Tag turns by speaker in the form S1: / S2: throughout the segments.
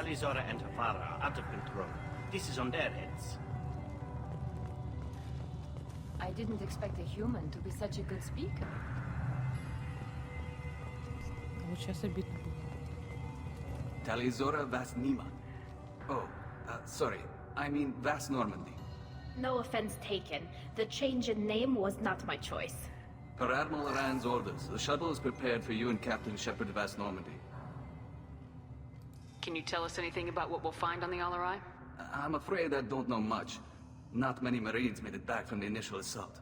S1: Talizora and her father are out of control. This is on their heads.
S2: I didn't expect a human to be such a good speaker.
S3: Вот сейчас обидно было.
S4: Talizora vas Nima. Oh, sorry. I mean Vas Normandy.
S5: No offense taken. The change in name was not my choice.
S4: Per Admiral Rand's orders, the shuttle is prepared for you and Captain Shepard Vas Normandy.
S6: Can you tell us anything about what we'll find on the Alarai?
S4: I'm afraid I don't know much. Not many Marines made it back from the initial assault.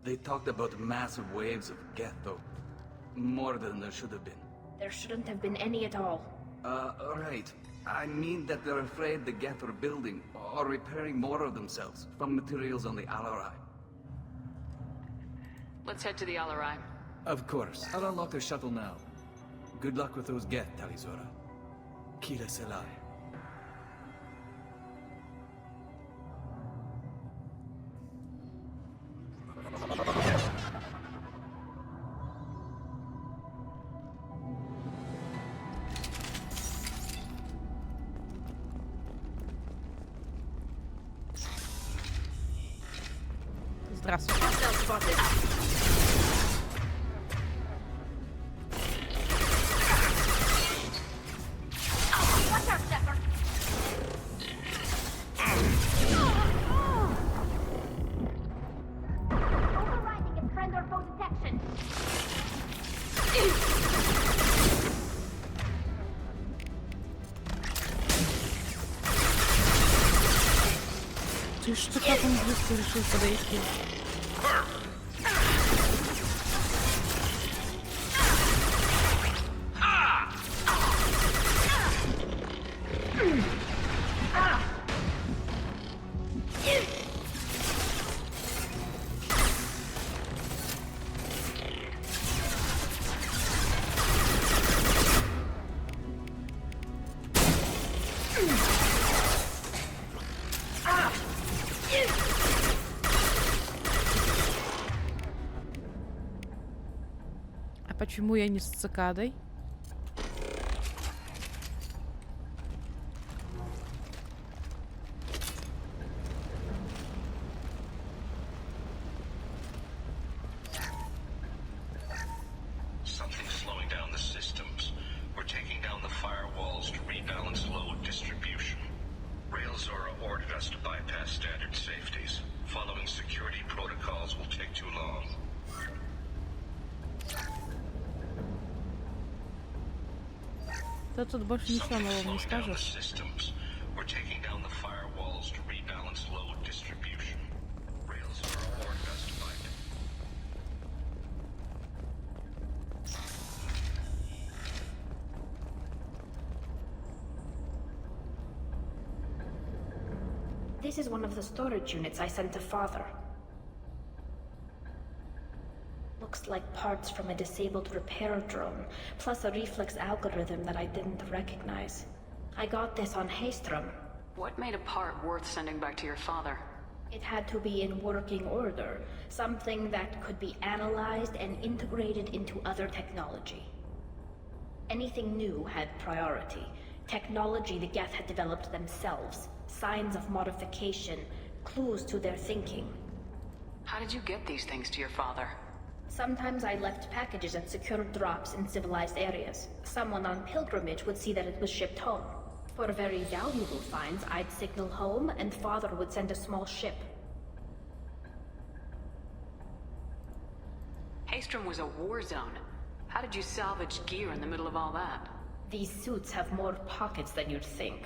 S4: They talked about massive waves of Geth, though. More than there should have been.
S5: There shouldn't have been any at all.
S4: Right. I mean that they're afraid the Geth are building or repairing more of themselves from materials on the Alarai.
S6: Let's head to the Alarai.
S4: Of course. I'll unlock the shuttle now. Good luck with those Geth, Talizora. Kira Selai.
S3: Здравствуйте. Ты что, как он близко решил подойти? А почему я не с цикадой?
S7: Something's slowing down the systems. We're taking down the firewalls to rebalance load distribution. Railzora ordered us to bypass standard safeties. Following security protocols will take too long.
S3: Да тут больше ничего нового не скажешь.
S7: We're taking down the firewalls to rebalance load distribution. Railzora ordered us to bypass.
S5: This is one of the storage units I sent to Father. Looks like parts from a disabled repair drone, plus a reflex algorithm that I didn't recognize. I got this on Haystrom.
S6: What made a part worth sending back to your father?
S5: It had to be in working order, something that could be analyzed and integrated into other technology. Anything new had priority. Technology the Geth had developed themselves, signs of modification, clues to their thinking.
S6: How did you get these things to your father?
S5: Sometimes I left packages at secured drops in civilized areas. Someone on pilgrimage would see that it was shipped home. For very valuable finds, I'd signal home, and Father would send a small ship.
S6: Haystrom was a war zone. How did you salvage gear in the middle of all that?
S5: These suits have more pockets than you'd think.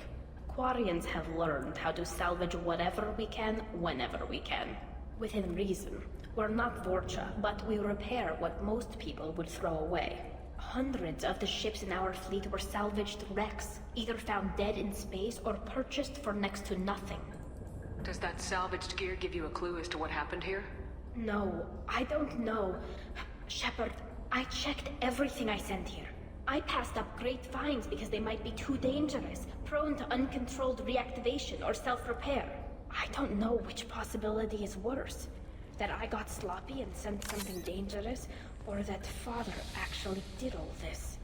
S5: Quarians have learned how to salvage whatever we can, whenever we can. Within reason. We're not Vorcha, but we repair what most people would throw away. Hundreds of the ships in our fleet were salvaged wrecks, either found dead in space or purchased for next to nothing.
S6: Does that salvaged gear give you a clue as to what happened here?
S5: No, I don't know. Shepard, I checked everything I sent here. I passed up great finds because they might be too dangerous, prone to uncontrolled reactivation or self-repair. I don't know which possibility is worse. That I got sloppy and sent something dangerous, or that Father actually did all this.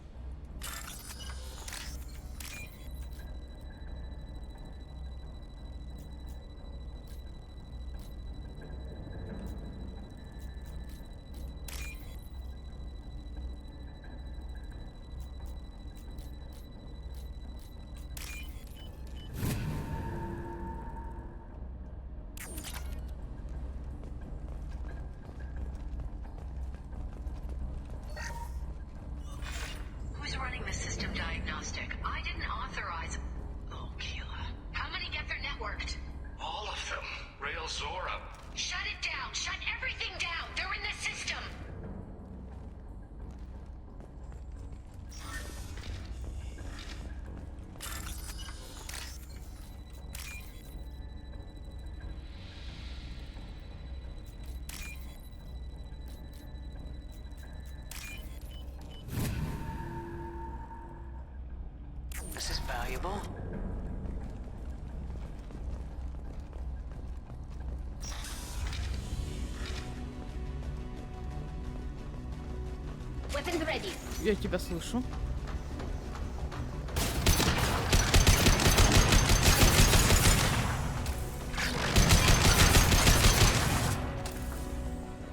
S6: valuable.
S5: Weapons ready.
S3: Я тебя слышу.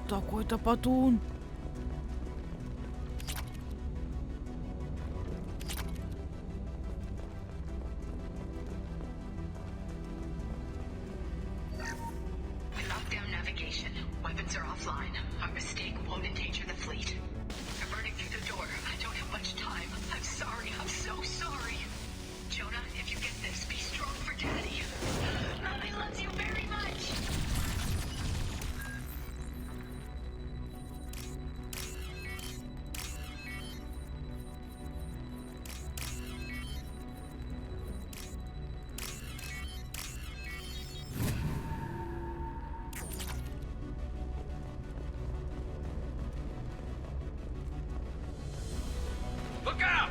S3: Такой-то потун.
S8: Lockdown navigation. Weapons are offline. Our mistake won't endanger the fleet. I'm burning through the door. I don't have much time. I'm sorry. I'm so sorry. Jonah, if you get this, be strong for Daddy. Mommy loves you very much.
S4: Look out!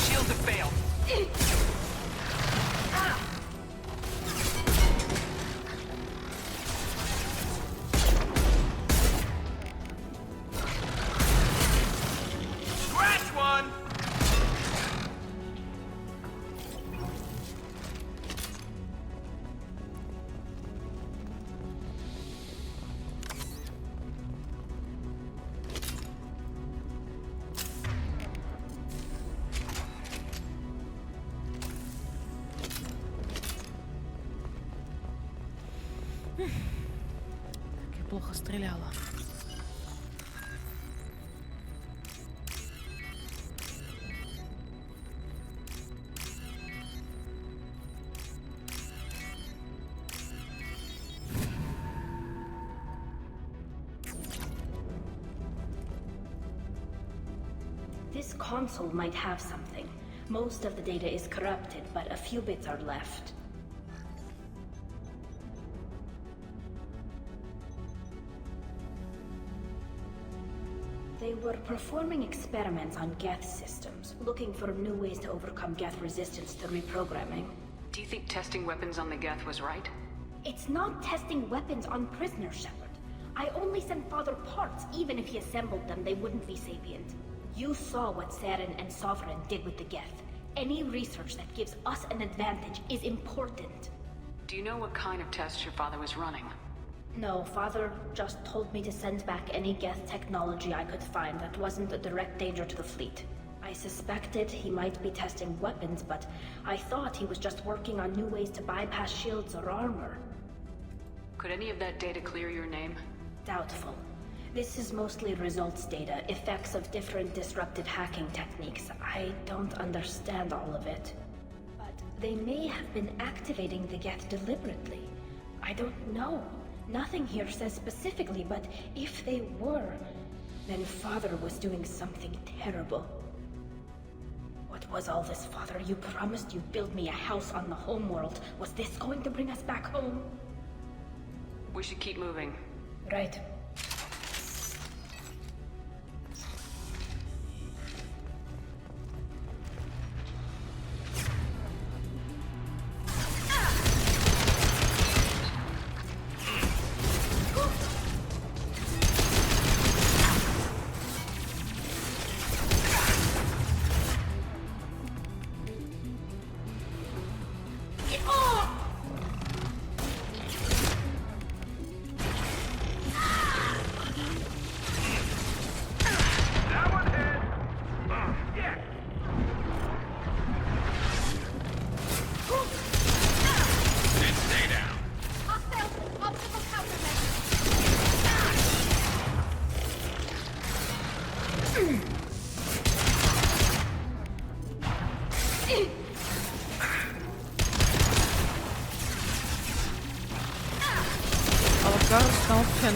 S6: Shields have failed.
S1: Scratch one!
S3: Как я плохо стреляла.
S5: This console might have something. Most of the data is corrupted, but a few bits are left. They were performing experiments on Geth systems, looking for new ways to overcome Geth resistance to reprogramming.
S6: Do you think testing weapons on the Geth was right?
S5: It's not testing weapons on prisoners, Shepard. I only sent Father parts. Even if he assembled them, they wouldn't be sapient. You saw what Saren and Sovereign did with the Geth. Any research that gives us an advantage is important.
S6: Do you know what kind of tests your father was running?
S5: No, Father just told me to send back any Geth technology I could find that wasn't a direct danger to the fleet. I suspected he might be testing weapons, but I thought he was just working on new ways to bypass shields or armor.
S6: Could any of that data clear your name?
S5: Doubtful. This is mostly results data, effects of different disruptive hacking techniques. I don't understand all of it. But they may have been activating the Geth deliberately. I don't know. Nothing here says specifically, but if they were, then Father was doing something terrible. What was all this, Father? You promised you'd build me a house on the homeworld. Was this going to bring us back home?
S6: We should keep moving.
S5: Right.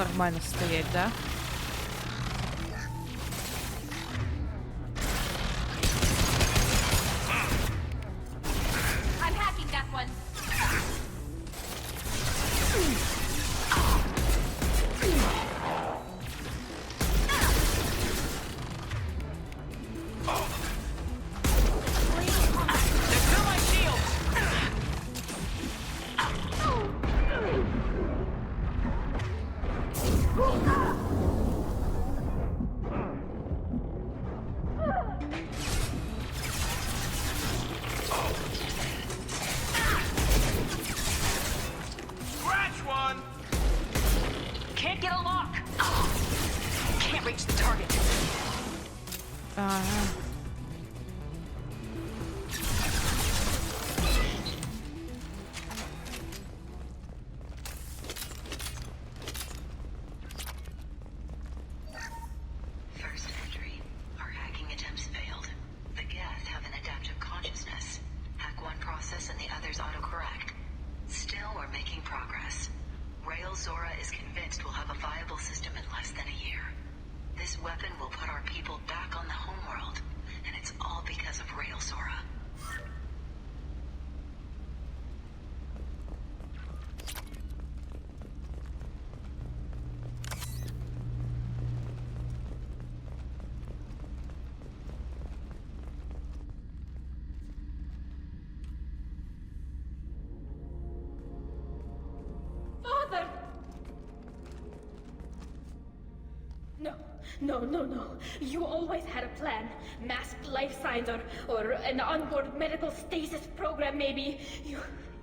S3: нормально стоять, да?
S2: I'm hacking that one.
S1: Scratch one!
S8: Can't get a lock. Can't reach the target.
S3: Ага.
S8: First entry. Our hacking attempts failed. The gas have an adaptive consciousness. Hack one process and the others autocorrect. Still, we're making progress. Rail Zora is convinced we'll have a viable system in less than a year. This weapon will put our people back on the homeworld, and it's all because of Rail Zora.
S5: Father! No. You always had a plan. Masked life signs or an onboard medical stasis program, maybe.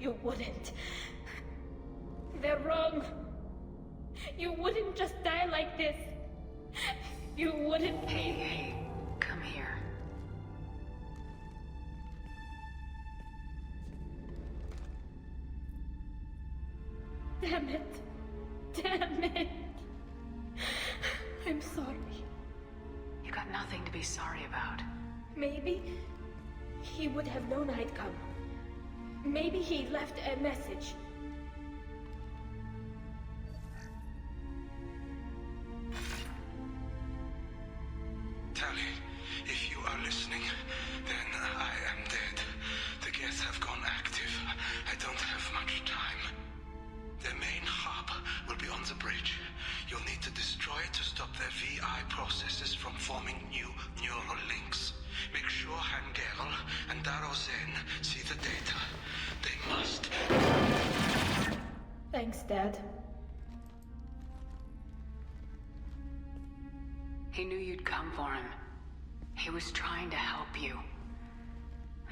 S5: You wouldn't. They're wrong. You wouldn't just die like this. You wouldn't.
S8: Hey, come here.
S5: Damn it. I'm sorry.
S8: You got nothing to be sorry about.
S5: Maybe he would have known I'd come. Maybe he left a message.
S9: Tally, if you are listening, then I am dead. The gas have gone active. I don't have much time. The main hub will be on the bridge. You'll need to destroy it to stop their VI processes from forming new neural links. Make sure Hangerl and Darozen see the data. They must.
S5: Thanks, Dad.
S8: He knew you'd come for him. He was trying to help you.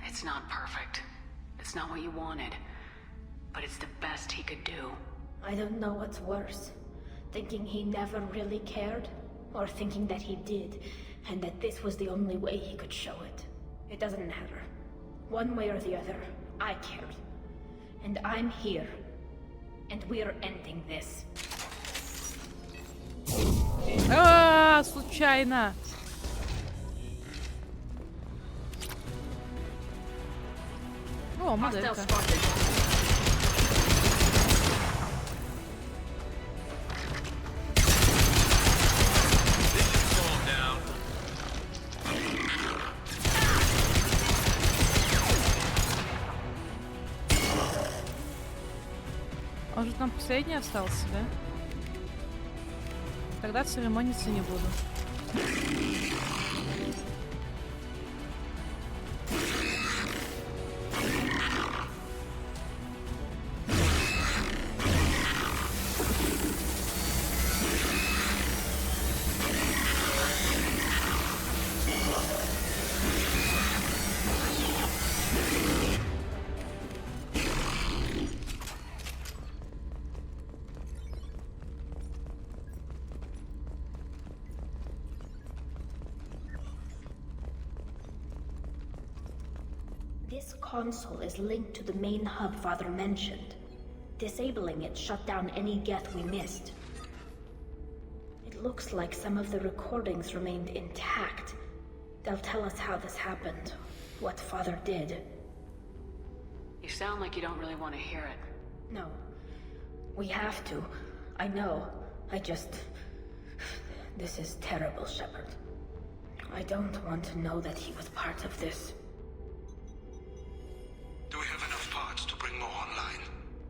S8: It's not perfect. It's not what you wanted. But it's the best he could do.
S5: I don't know what's worse. Thinking he never really cared, or thinking that he did, and that this was the only way he could show it. It doesn't matter. One way or the other, I cared. And I'm here. And we're ending this.
S3: Случайно. О, моделька. Он же там последний остался, да? Тогда церемониться не буду.
S5: This console is linked to the main hub Father mentioned. Disabling it shut down any geth we missed. It looks like some of the recordings remained intact. They'll tell us how this happened, what Father did.
S8: You sound like you don't really want to hear it.
S5: No. We have to. I know. This is terrible, Shepard. I don't want to know that he was part of this.
S9: Do we have enough parts to bring more online?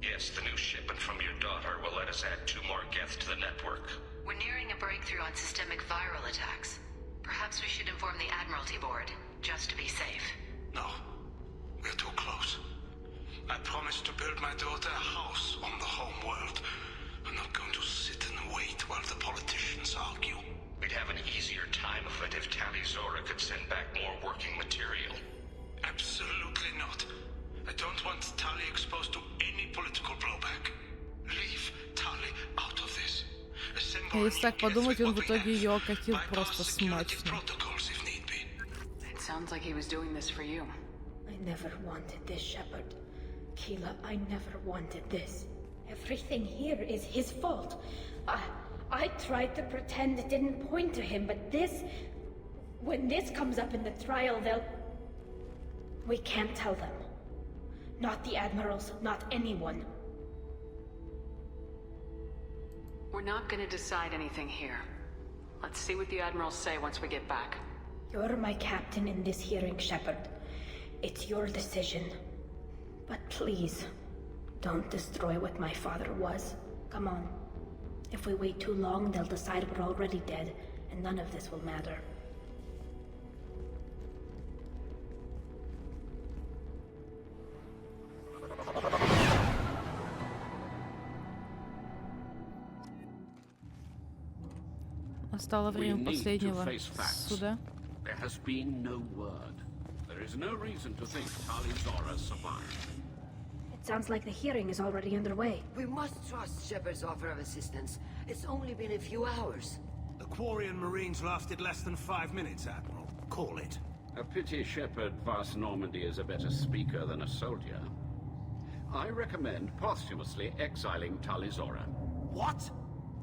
S7: Yes, the new shipment from your daughter will let us add 2 more geths to the network.
S8: We're nearing a breakthrough on systemic viral attacks. Perhaps we should inform the Admiralty Board, just to be safe.
S9: No. We're too close. I promised to build my daughter a house on the home world. I'm not going to sit and wait while the politicians argue.
S7: We'd have an easier time of it if Tali Zora could send back more working material.
S9: Absolutely not. I don't want Tali exposed to any political blowback. Leave Tali out of this.
S3: А если так подумать, он в итоге ее окатил просто смачно.
S6: It sounds like he was doing this for you.
S5: I never wanted this, Shepard. Keela, I never wanted this. Everything here is his fault. I tried to pretend it didn't point to him, but this... When this comes up in the trial, they'll... We can't tell them. Not the admirals, not anyone.
S6: We're not gonna decide anything here. Let's see what the admirals say once we get back.
S5: You're my captain in this hearing, Shepard. It's your decision. But please, don't destroy what my father was. Come on. If we wait too long, they'll decide we're already dead, and none of this will matter.
S3: Настало время последнего суда.
S1: There has been no word. There is no reason to think Tali Zora survived.
S5: It sounds like the hearing is already underway.
S10: We must trust Shepard's offer of assistance. It's only been a few hours.
S11: The Quarian Marines lasted less than 5 minutes, Admiral. Call it.
S1: A pity Shepard Vast Normandy is a better speaker than a soldier. I recommend posthumously exiling Tali Zora.
S11: What?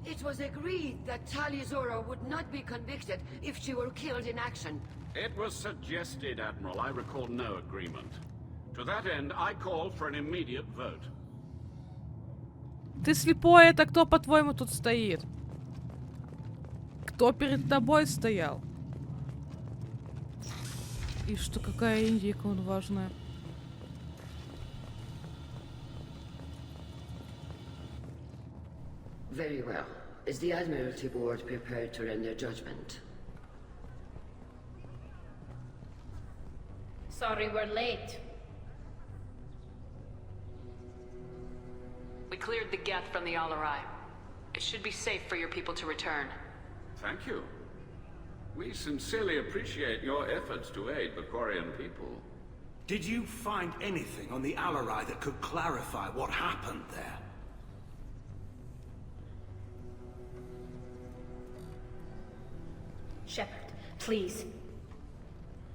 S10: It was agreed that Tali Zora would not be convicted if she were killed in action.
S1: It was suggested, Admiral. I recall no agreement. To that end, I call for an immediate vote.
S3: Ты слепой, это кто, по-твоему, тут стоит? Кто перед тобой стоял? И что, какая индейка он важная?
S10: Very well. Is the Admiralty Board prepared to render judgment?
S5: Sorry we're late.
S6: We cleared the geth from the Al-Arai. It should be safe for your people to return.
S1: Thank you. We sincerely appreciate your efforts to aid the Quarian people.
S11: Did you find anything on the Al-Arai that could clarify what happened there?
S5: Shepard, please.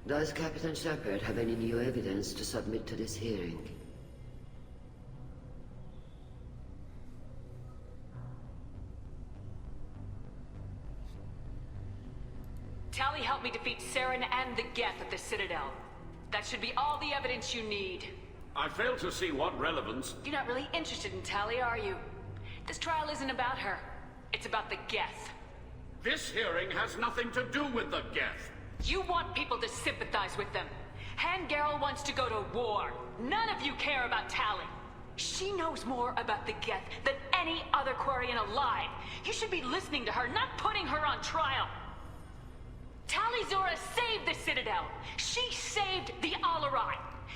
S10: Does Captain Shepard have any new evidence to submit to this hearing?
S6: Tali helped me defeat Saren and the geth at the Citadel. That should be all the evidence you need.
S1: I fail to see what relevance...
S6: You're not really interested in Tali, are you? This trial isn't about her. It's about the geth.
S1: This hearing has nothing to do with the geth.
S6: You want people to sympathize with them. Han Garel wants to go to war. None of you care about Tali. She knows more about the geth than any other Quarian alive. You should be listening to her, not putting her on trial. Tali Zora saved the Citadel. She saved the Al-Arai.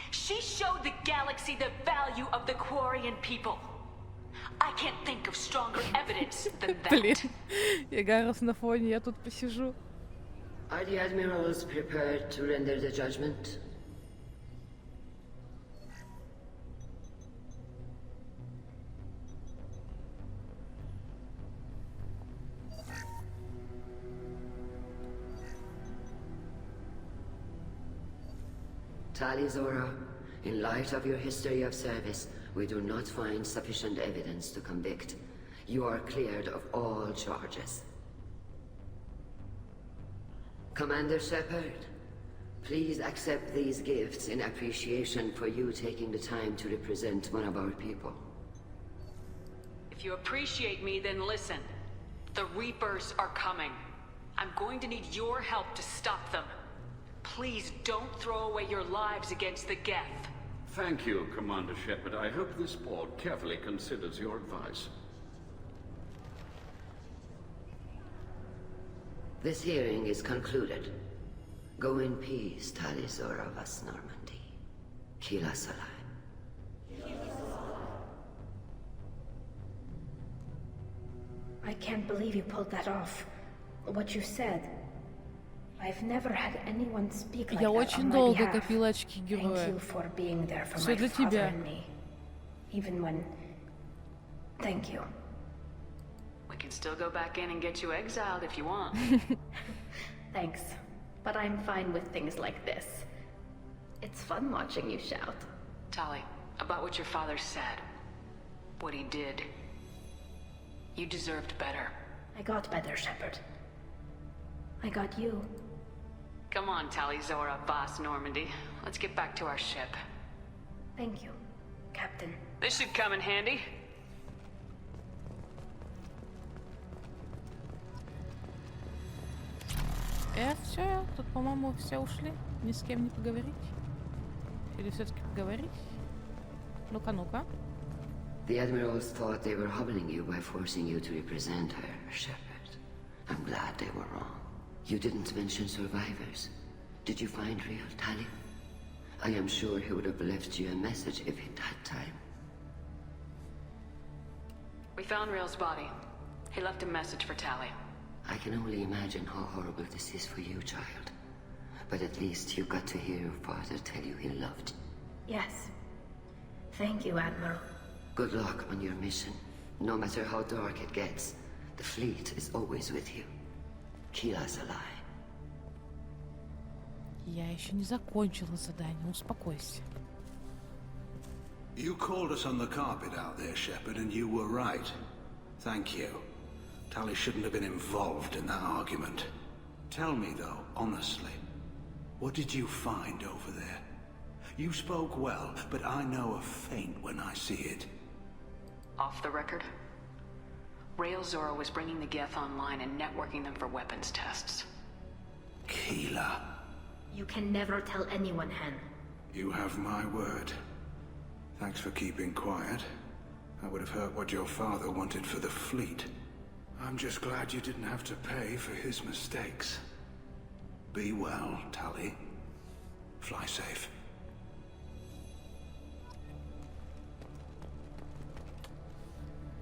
S6: She showed the galaxy the value of the Quarian people. I can't think of stronger evidence than that.
S3: Блин, я Гарус на фоне, я тут посижу.
S10: Are the admirals prepared to render the judgment? Tali Zora, in light of your history of service, we do not find sufficient evidence to convict. You are cleared of all charges. Commander Shepard, please accept these gifts in appreciation for you taking the time to represent one of our people.
S6: If you appreciate me, then listen. The Reapers are coming. I'm going to need your help to stop them. Please don't throw away your lives against the Geth.
S1: Thank you, Commander Shepard. I hope this board carefully considers your advice.
S10: This hearing is concluded. Go in peace, Talizora vas Normandy. Kila Salai.
S5: I can't believe you pulled that off. What you said. I've never had anyone speak like
S3: Я
S5: that
S3: очень
S5: on my
S3: долго
S5: behalf.
S3: копила очки
S5: Thank
S3: героя.
S5: you for being there for
S3: Всё
S5: my
S3: для
S5: father
S3: тебя.
S5: and me. Even when... Thank you.
S6: We can still go back in and get you exiled if you want.
S5: Thanks. But I'm fine with things like this. It's fun watching you shout.
S6: Tali, about what your father said. What he did. You deserved better.
S5: I got better, Shepard. I got you.
S6: Come on, Talizora, Boss Normandy. Let's get back to our ship.
S5: Thank you, Captain.
S6: This should come in handy.
S3: Все, тут, по-моему, все ушли. Ни с кем не поговорить. Или все-таки поговорить? Ну-ка, ну-ка.
S10: The admirals thought they were humbling you by forcing you to represent her, Shepard. I'm glad they were wrong. You didn't mention survivors. Did you find real Tali? I am sure he would have left you a message if he'd had time.
S6: We found Rail's body. He left a message for Tali.
S10: I can only imagine how horrible this is for you, child. But at least you got to hear your father tell you he loved you.
S5: Yes. Thank you, Admiral.
S10: Good luck on your mission. No matter how dark it gets, the fleet is always with you. Kila's alive.
S3: Я еще не закончила задание, успокойся.
S11: You called us on the carpet out there, Shepard, and you were right. Thank you. Tali shouldn't have been involved in that argument. Tell me, though, honestly, what did you find over there? You spoke well, but I know a feint when I see it.
S6: Off the record? Rail Zora was bringing the Geth online and networking them for weapons tests.
S11: Keela.
S5: You can never tell anyone, Hen.
S11: You have my word. Thanks for keeping quiet. I would have heard what your father wanted for the fleet. I'm just glad you didn't have to pay for his mistakes. Be well, Tali. Fly safe.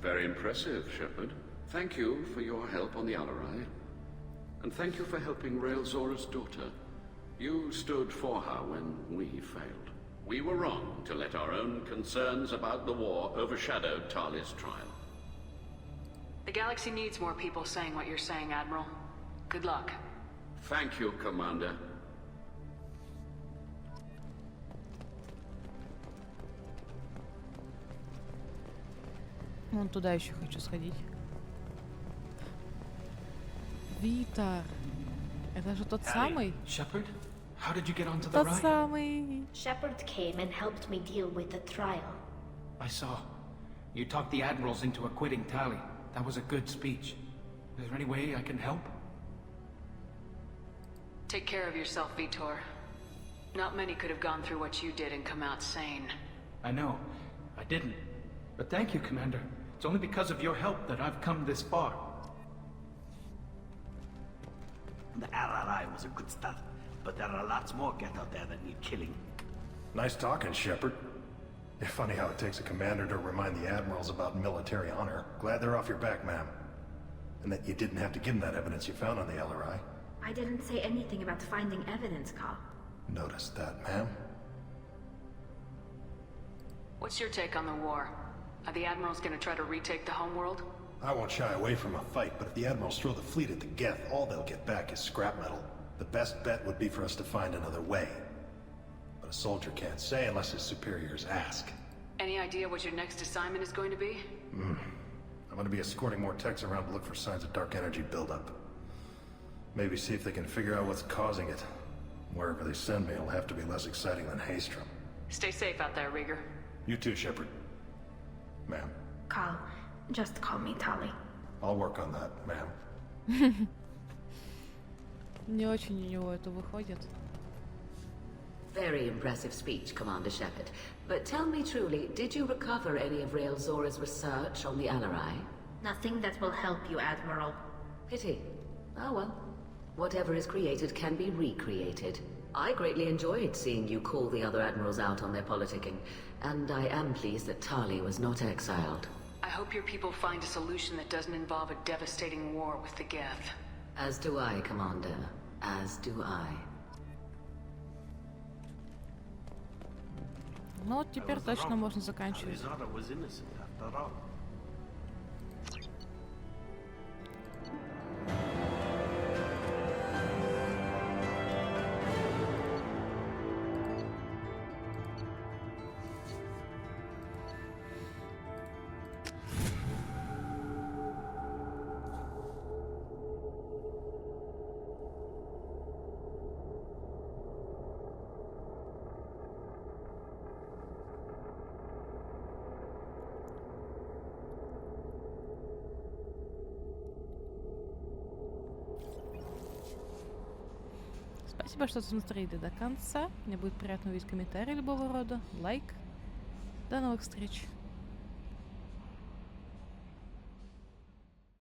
S1: Very impressive, Shepard. Thank you for your help on the Alarai. And thank you for helping Rail Zora's daughter. You stood for her when we failed. We were wrong to let our own concerns about the war overshadow Tali's trial.
S6: The galaxy needs more people saying what you're saying, Admiral. Good luck.
S1: Thank you, Commander.
S3: Вон туда еще хочу сходить. Витар. Это же тот самый?
S12: Shepard? How did you get onto the
S3: Тот
S12: ride?
S3: самый.
S5: Shepard came and helped me deal with the trial.
S12: I saw. You talked the admirals into acquitting Tali. That was a good speech. Is there any way I can help?
S6: Take care of yourself, Vitor. Not many could have gone through what you did and come out sane.
S12: I know. I didn't. But thank you, Commander. It's only because of your help that I've come this far.
S13: The RRI was a good start, but there are lots more Geth out there that need killing.
S14: Nice talking, Shepard. It's funny how it takes a commander to remind the admirals about military honor. Glad they're off your back, ma'am. And that you didn't have to give them that evidence you found on the LRI.
S5: I didn't say anything about finding evidence, Carl.
S14: Noticed that, ma'am.
S6: What's your take on the war? Are the admirals gonna try to retake the homeworld?
S14: I won't shy away from a fight, but if the admirals throw the fleet at the Geth, all they'll get back is scrap metal. The best bet would be for us to find another way. But a soldier can't say unless his superiors ask.
S6: Any idea what your next assignment is going to be?
S14: I'm gonna be escorting more techs around to look for signs of dark energy buildup. Maybe see if they can figure out what's causing it. Wherever they send me, it'll have to be less exciting than Haystrom.
S6: Stay safe out there, Rieger.
S14: You too, Shepard. Ma'am.
S5: Carl, just call me Tali.
S14: I'll work on that, ma'am.
S3: Не очень у него это выходит.
S10: Very impressive speech, Commander Shepard. But tell me truly, did you recover any of Rael Zora's research on the Alarai?
S5: Nothing that will help you, Admiral.
S10: Pity. Oh well. Whatever is created can be recreated. I greatly enjoyed seeing you call the other admirals out on their politicking, and I am pleased that Tali was not exiled.
S6: I hope your people find a solution that doesn't involve a devastating war with the Geth.
S10: As do I, Commander. As do I.
S3: Ну вот теперь точно можно заканчивать.
S13: Zora was innocent after all.
S3: Спасибо, что смотрели до конца. Мне будет приятно увидеть комментарии любого рода, лайк. До новых встреч.